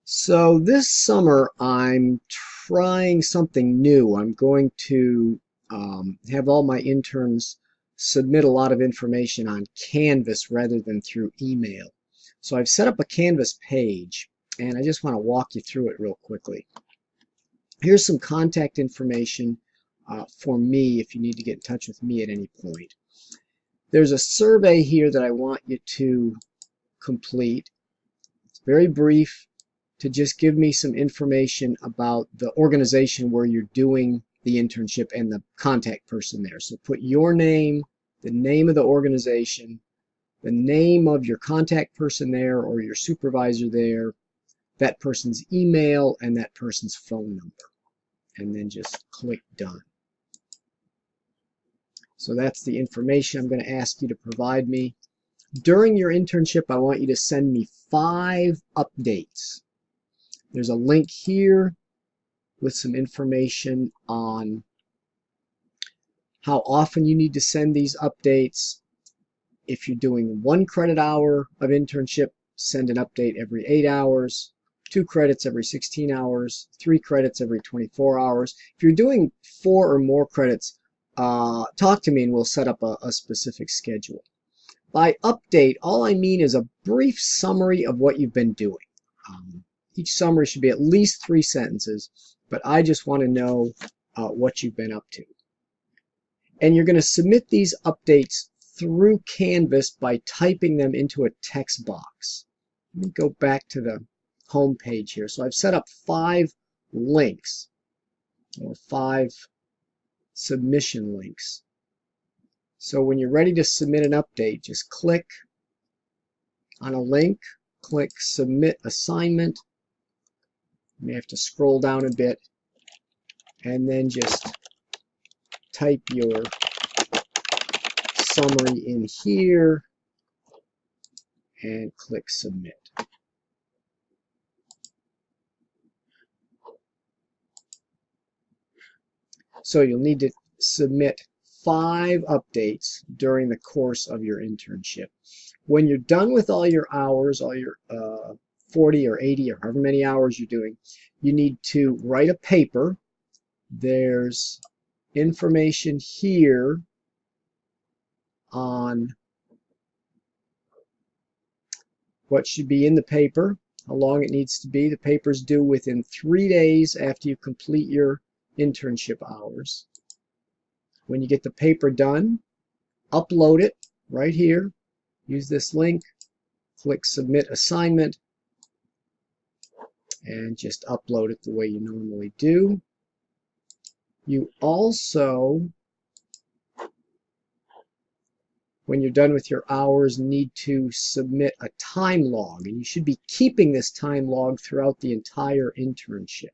So this summer I'm trying something new. I'm going to have all my interns submit a lot of information on Canvas rather than through email. So I've set up a Canvas page and I just want to walk you through it real quickly. Here's some contact information for me if you need to get in touch with me at any point. There's a survey here that I want you to complete. It's very brief, to just give me some information about the organization where you're doing the internship and the contact person there. So put your name, the name of the organization, the name of your contact person there or your supervisor there, that person's email, and that person's phone number. And then just click Done. So that's the information I'm going to ask you to provide me. During your internship, I want you to send me 5 updates. There's a link here with some information on how often you need to send these updates. If you're doing 1 credit hour of internship, send an update every 8 hours, 2 credits every 16 hours, 3 credits every 24 hours. If you're doing 4 or more credits, talk to me and we'll set up a specific schedule. By update, all I mean is a brief summary of what you've been doing. Each summary should be at least 3 sentences, but I just want to know what you've been up to. And you're going to submit these updates through Canvas by typing them into a text box. Let me go back to the home page here. So I've set up 5 links, or 5 submission links. So when you're ready to submit an update, just click on a link, click Submit Assignment. You may have to scroll down a bit and then just type your summary in here and click Submit. So you'll need to submit 5 updates during the course of your internship. When you're done with all your hours, all your 40 or 80 or however many hours you're doing, you need to write a paper. There's information here on what should be in the paper, how long it needs to be. The paper's due within 3 days after you complete your internship hours. When you get the paper done, upload it right here. Use this link, click Submit Assignment, and just upload it the way you normally do. You also, when you're done with your hours, need to submit a time log, and you should be keeping this time log throughout the entire internship.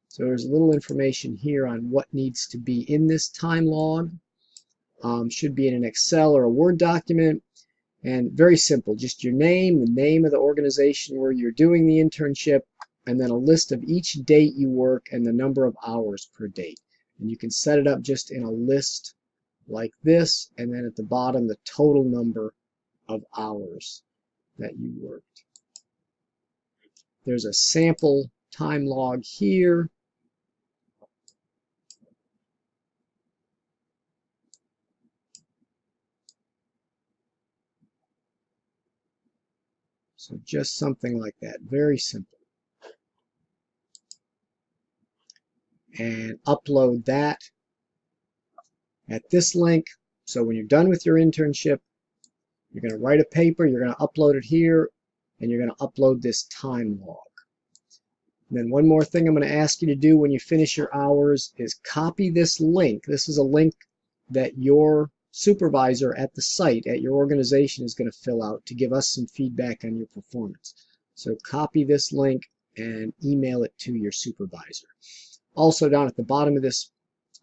So there's a little information here on what needs to be in this time log. Should be in an Excel or a Word document. And very simple, just your name, the name of the organization where you're doing the internship, and then a list of each date you work and the number of hours per date. And you can set it up just in a list like this, and then at the bottom the total number of hours that you worked. There's a sample time log here. So just something like that, very simple. And upload that at this link. So when you're done with your internship, you're going to write a paper, you're going to upload it here, and you're going to upload this time log. And then one more thing I'm going to ask you to do when you finish your hours is copy this link. This is a link that your supervisor at the site, at your organization, is going to fill out to give us some feedback on your performance. So copy this link and email it to your supervisor. Also down at the bottom of this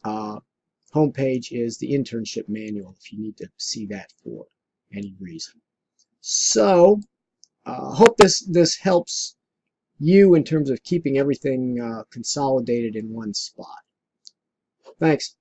homepage is the internship manual if you need to see that for any reason. So hope this helps you in terms of keeping everything consolidated in one spot. Thanks.